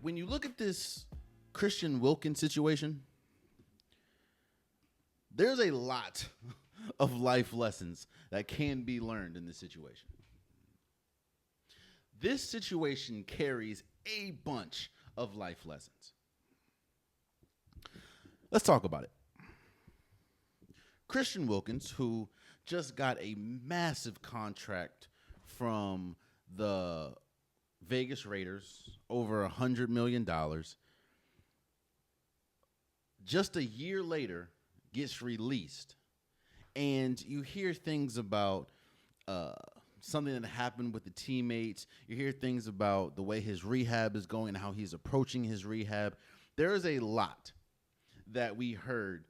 when you look at this Christian Wilkins situation, there's a lot of life lessons that can be learned in this situation. This situation carries a bunch of life lessons. Let's talk about it. Christian Wilkins, who just got a massive contract from the Vegas Raiders, over $100 million, just a year later gets released. And you hear things about something that happened with the teammates. You hear things about the way his rehab is going and how he's approaching his rehab. There is a lot that we heard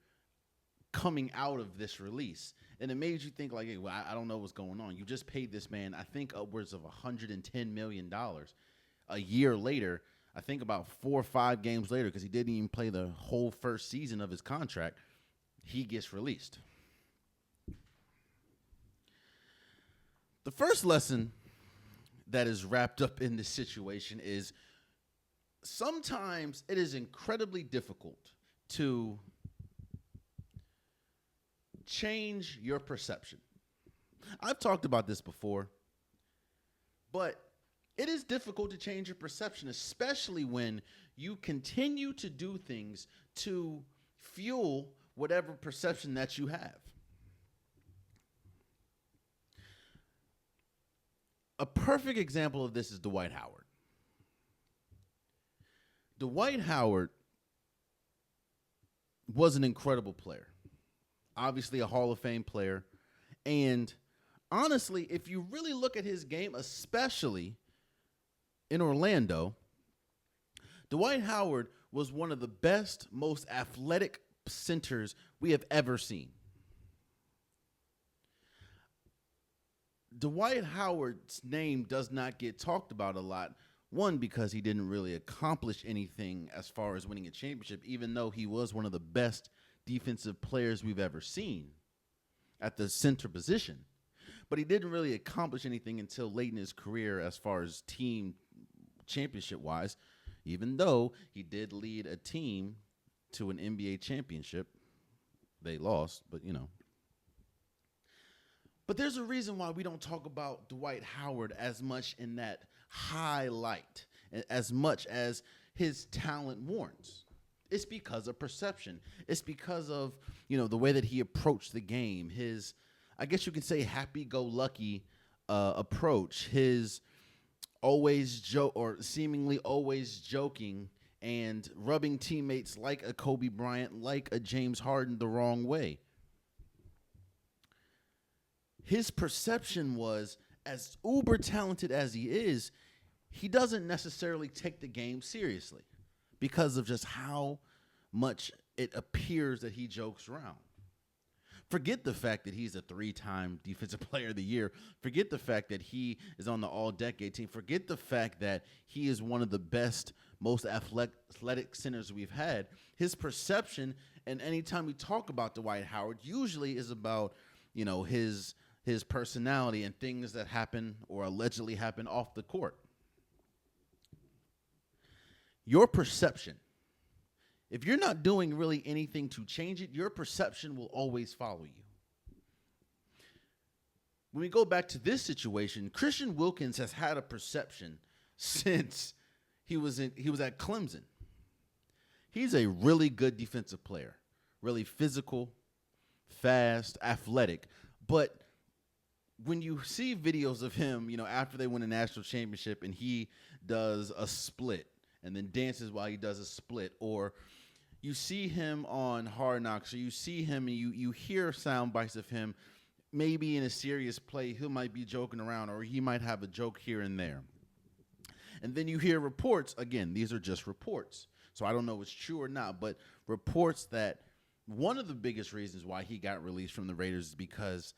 coming out of this release. And it made you think like, hey, well, I don't know what's going on. You just paid this man, I think, upwards of $110 million. A year later, I think about 4 or 5 games later, because he didn't even play the whole first season of his contract, he gets released. The first lesson that is wrapped up in this situation is sometimes it is incredibly difficult to change your perception. I've talked about this before, but it is difficult to change your perception, especially when you continue to do things to fuel whatever perception that you have. A perfect example of this is Dwight Howard. Dwight Howard was an incredible player. Obviously a Hall of Fame player. And honestly, if you really look at his game, especially in Orlando, Dwight Howard was one of the best, most athletic centers we have ever seen. Dwight Howard's name does not get talked about a lot. One, because he didn't really accomplish anything as far as winning a championship, even though he was one of the best defensive players we've ever seen at the center position. But he didn't really accomplish anything until late in his career as far as team championship-wise, even though he did lead a team to an NBA championship. They lost, but you know. But there's a reason why we don't talk about Dwight Howard as much in that highlight, as much as his talent warrants. It's because of perception. It's because of, the way that he approached the game, his, I guess you could say, happy-go-lucky approach, his always joke or seemingly always joking and rubbing teammates like a Kobe Bryant, like a James Harden the wrong way. His perception was, as uber talented as he is, he doesn't necessarily take the game seriously because of just how much it appears that he jokes around. Forget the fact that he's a 3-time Defensive Player of the Year. Forget the fact that he is on the All-Decade team. Forget the fact that he is one of the best, most athletic centers we've had. His perception, and anytime we talk about Dwight Howard, usually is about, his personality and things that happen or allegedly happen off the court. Your perception, if you're not doing really anything to change it, your perception will always follow you. When we go back to this situation, Christian Wilkins has had a perception since he was at Clemson. He's a really good defensive player, really physical, fast, athletic, but when you see videos of him, after they win a national championship and he does a split and then dances while he does a split, or you see him on Hard Knocks, or you see him and you hear sound bites of him, maybe in a serious play, he might be joking around or he might have a joke here and there. And then you hear reports, again, these are just reports, so I don't know if it's true or not, but reports that one of the biggest reasons why he got released from the Raiders is because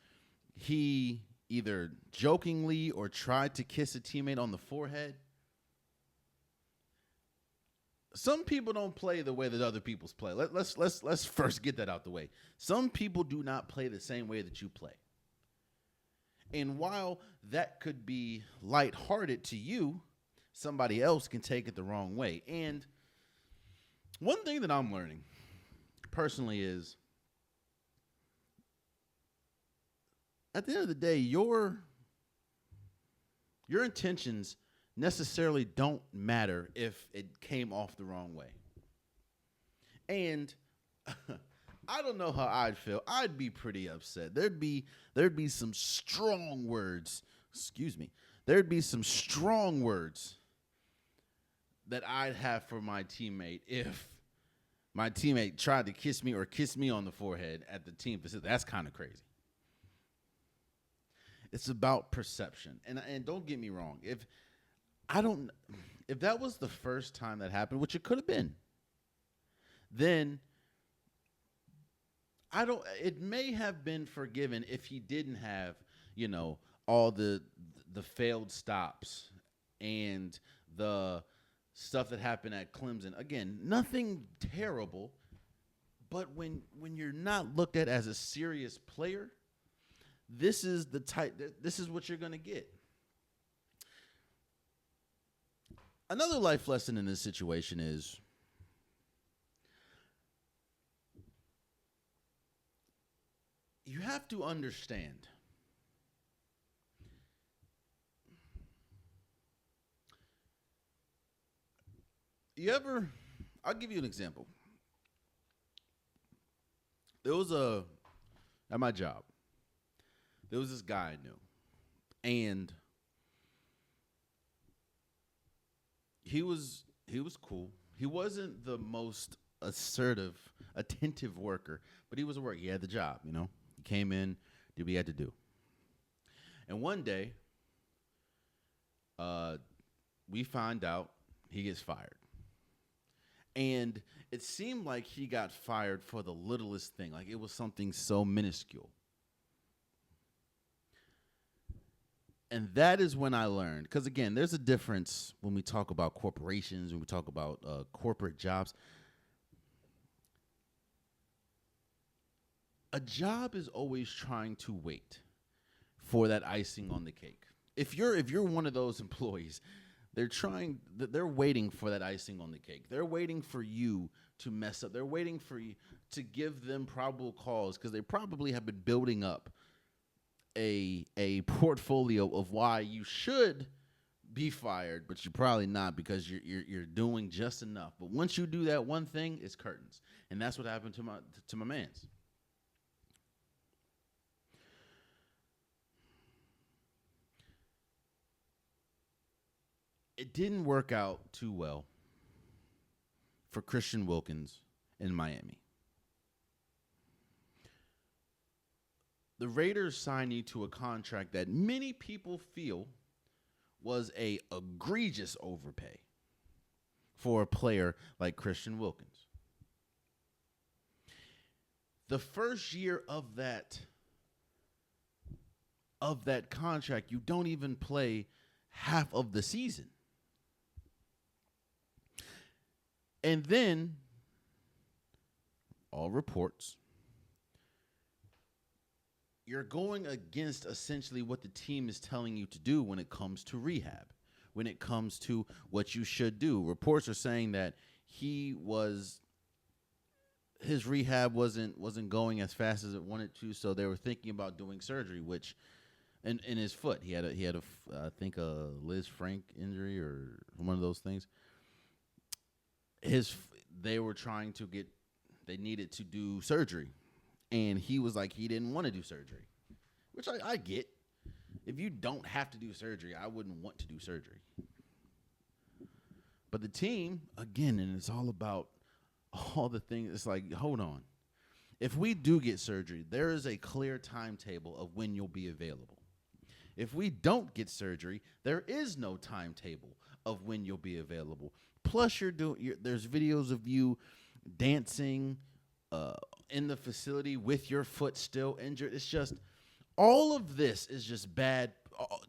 he either jokingly or tried to kiss a teammate on the forehead. Some people don't play the way that other people's play. Let's first get that out the way. Some people do not play the same way that you play. And while that could be lighthearted to you, somebody else can take it the wrong way. And one thing that I'm learning personally is at the end of the day, your intentions necessarily don't matter if it came off the wrong way. And I don't know how I'd feel. I'd be pretty upset. There'd be some strong words. Excuse me. There'd be some strong words that I'd have for my teammate if my teammate tried to kiss me or kiss me on the forehead at the team facility. That's kind of crazy. It's about perception. And don't get me wrong. If that was the first time that happened, which it could have been, then it may have been forgiven if he didn't have, all the failed stops and the stuff that happened at Clemson. Again, nothing terrible, but when you're not looked at as a serious player, this is what you're going to get. Another life lesson in this situation is you have to understand I'll give you an example. At my job, there was this guy I knew, and he was cool. He wasn't the most assertive, attentive worker, but he was a worker. He had the job, He came in, did what he had to do. And one day, we find out he gets fired. And it seemed like he got fired for the littlest thing. Like it was something so minuscule. And that is when I learned, because again, there's a difference when we talk about corporations, when we talk about corporate jobs. A job is always trying to wait for that icing on the cake. If you're one of those employees, they're waiting for that icing on the cake. They're waiting for you to mess up. They're waiting for you to give them probable cause because they probably have been building up a portfolio of why you should be fired, but you're probably not because you're doing just enough. But once you do that one thing, it's curtains. And that's what happened to my man's. It didn't work out too well for Christian Wilkins in Miami. The Raiders signed you to a contract that many people feel was a egregious overpay for a player like Christian Wilkins. The first year of that contract, you don't even play half of the season. And then, all reports, you're going against essentially what the team is telling you to do when it comes to rehab, when it comes to what you should do. Reports are saying that his rehab wasn't going as fast as it wanted to, so they were thinking about doing surgery, which in his foot, he had a I think a Liz Frank injury or one of those things. They needed to do surgery. And he was like, he didn't want to do surgery, which I get. If you don't have to do surgery, I wouldn't want to do surgery. But the team, again, and it's all about all the things. It's like, hold on. If we do get surgery, there is a clear timetable of when you'll be available. If we don't get surgery, there is no timetable of when you'll be available. Plus, there's videos of you dancing in the facility with your foot still injured. It's just, all of this is just bad.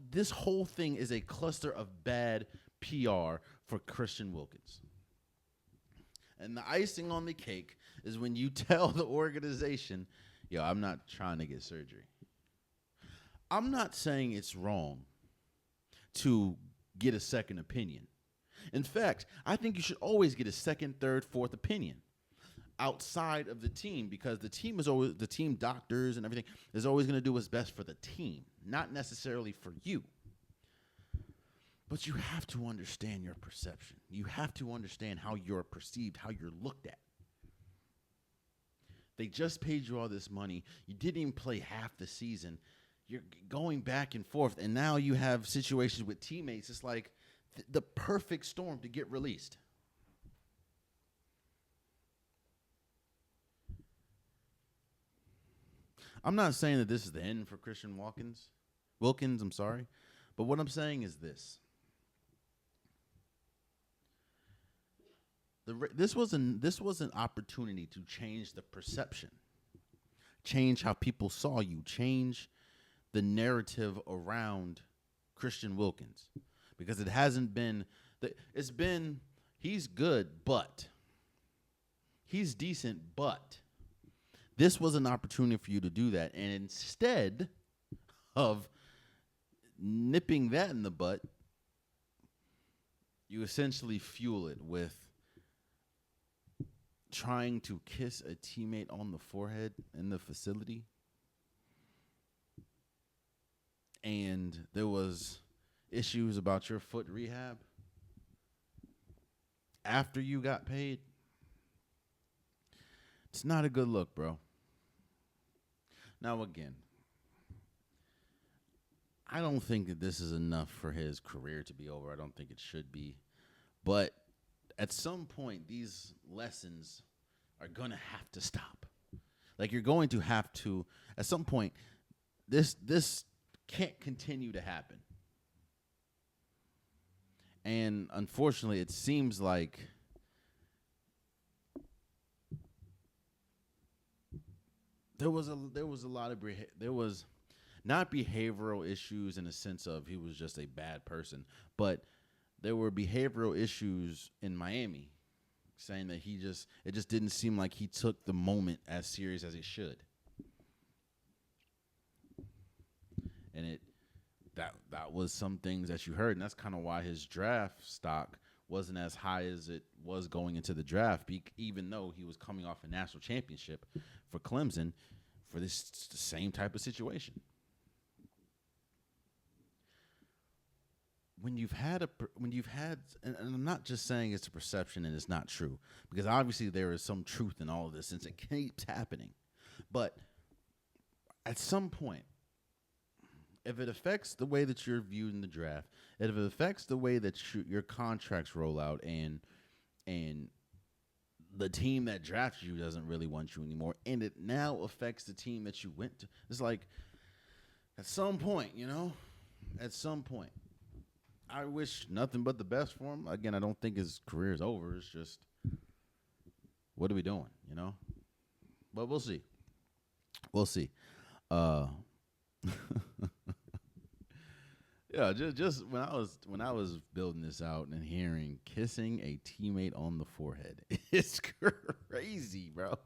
This whole thing is a cluster of bad PR for Christian Wilkins. And the icing on the cake is when you tell the organization, I'm not trying to get surgery. I'm not saying it's wrong to get a second opinion. In fact, I think you should always get a second, third, fourth opinion outside of the team, because the team is always, the team doctors and everything is always going to do what's best for the team, not necessarily for you. But you have to understand your perception. You have to understand how you're perceived, how you're looked at. They just paid you all this money. You didn't even play half the season. You're going back and forth, and now you have situations with teammates. It's like the perfect storm to get released. I'm not saying that this is the end for Christian Wilkins, I'm sorry. But what I'm saying is this. This was an opportunity to change the perception, change how people saw you, change the narrative around Christian Wilkins, because it hasn't been. It's been he's good, but he's decent, but this was an opportunity for you to do that, and instead of nipping that in the butt, you essentially fuel it with trying to kiss a teammate on the forehead in the facility. And there was issues about your foot rehab after you got paid. It's not a good look, bro. Now, again, I don't think that this is enough for his career to be over. I don't think it should be. But at some point, these lessons are going to have to stop. Like, you're going to have to, at some point, this can't continue to happen. And unfortunately, it seems like there was a lot of not behavioral issues in the sense of he was just a bad person, but there were behavioral issues in Miami, saying that it just didn't seem like he took the moment as serious as he should. And that was some things that you heard, and that's kind of why his draft stock wasn't as high as it was going into the draft, even though he was coming off a national championship for Clemson for this same type of situation. When you've had, and I'm not just saying it's a perception and it's not true, because obviously there is some truth in all of this since it keeps happening. But at some point, if it affects the way that you're viewed in the draft, if it affects the way that your contracts roll out, and the team that drafted you doesn't really want you anymore, and it now affects the team that you went to, it's like, at some point, at some point, I wish nothing but the best for him. Again, I don't think his career is over. It's just, what are we doing, But we'll see. We'll see. Yeah, just when I was building this out and hearing kissing a teammate on the forehead, it's crazy, bro.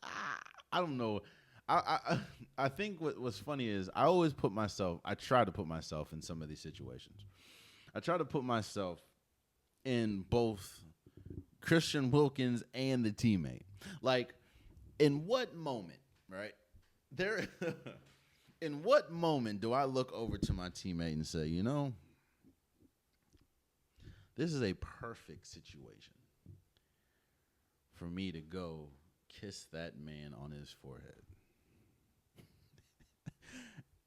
I don't know. I think what's funny is I try to put myself in some of these situations. I try to put myself in both Christian Wilkins and the teammate. Like, in what moment, right? In what moment do I look over to my teammate and say, this is a perfect situation for me to go kiss that man on his forehead?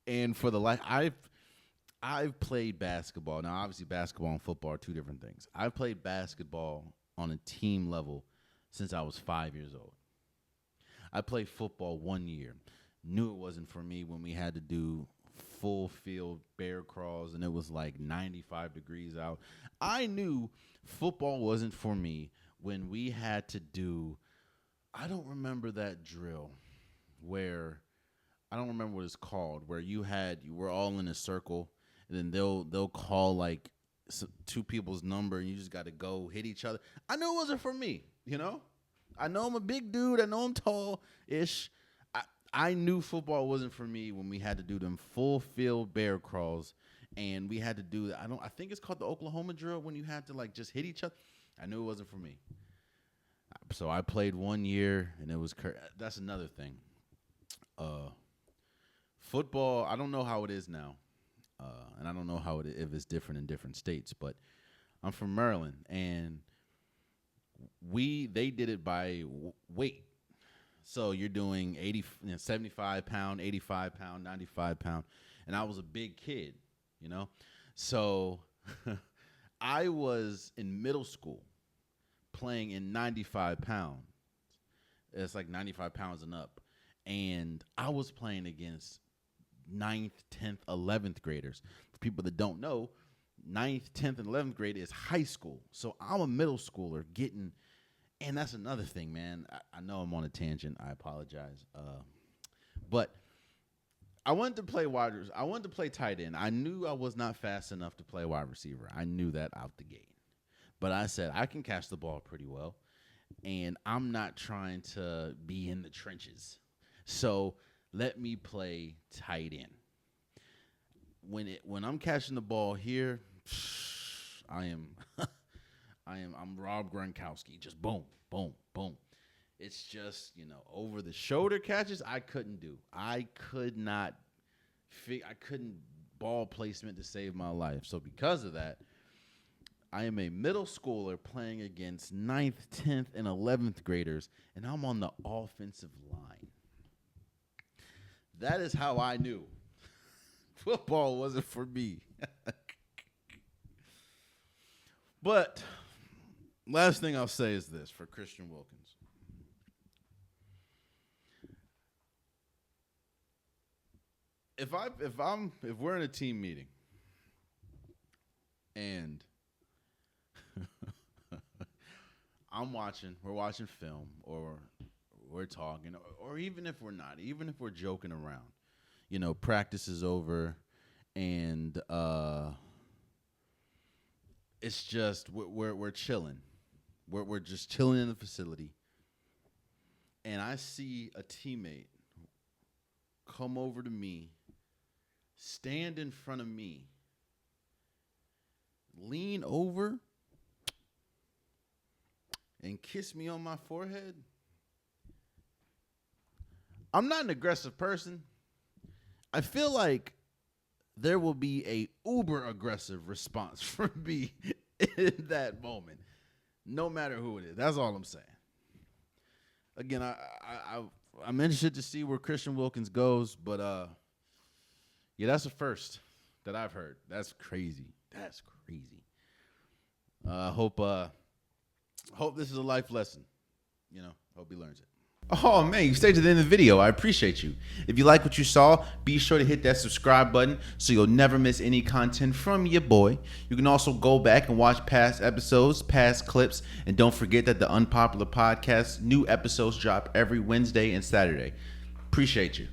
And for the life, I've played basketball. Now, obviously, basketball and football are two different things. I've played basketball on a team level since I was 5 years old. I played football 1 year. Knew it wasn't for me when we had to do full field bear crawls and it was like 95 degrees out. I knew football wasn't for me when we had to do, I don't remember that drill where, I don't remember what it's called, where you were all in a circle and then they'll call like two people's number and you just got to go hit each other. I knew it wasn't for me, I know I'm a big dude. I know I'm tall-ish. I knew football wasn't for me when we had to do them full field bear crawls and we had to do. I think it's called the Oklahoma drill when you had to like just hit each other. I knew it wasn't for me. So I played 1 year, and it was. That's another thing. Football. I don't know how it is now, and I don't know how if it's different in different states. But I'm from Maryland, and they did it by weight. So you're doing 75 pound, 85 pound, 95 pound, and I was a big kid, So I was in middle school playing in 95 pounds. It's like 95 pounds and up. And I was playing against 9th, 10th, 11th graders. For people that don't know, 9th, 10th, and 11th grade is high school. So I'm a middle schooler getting, and that's another thing, man. I know I'm on a tangent. I apologize. But I wanted to play I wanted to play tight end. I knew I was not fast enough to play wide receiver. I knew that out the gate. But I said, I can catch the ball pretty well, and I'm not trying to be in the trenches. So let me play tight end. When I'm catching the ball here, I'm Rob Gronkowski. Just boom, boom, boom. It's just, over the shoulder catches I couldn't do. I couldn't ball placement to save my life. So because of that, I am a middle schooler playing against 9th, 10th, and 11th graders, and I'm on the offensive line. That is how I knew football wasn't for me. But last thing I'll say is this for Christian Wilkins. If we're in a team meeting and we're watching film, or we're talking, or even if we're not, even if we're joking around, practice is over, and it's just we're chilling, we're just chilling in the facility, and I see a teammate come over to me, stand in front of me, lean over, and kiss me on my forehead. I'm not an aggressive person. I feel like there will be a uber aggressive response from me in that moment, no matter who it is. That's all I'm saying. Again, I'm interested to see where Christian Wilkins goes, but yeah, that's the first that I've heard. That's crazy. That's crazy. Hope this is a life lesson. Hope he learns it. Oh, man, you stayed to the end of the video. I appreciate you. If you like what you saw, be sure to hit that subscribe button so you'll never miss any content from your boy. You can also go back and watch past episodes, past clips, and don't forget that the Unpopular Podcast, new episodes drop every Wednesday and Saturday. Appreciate you.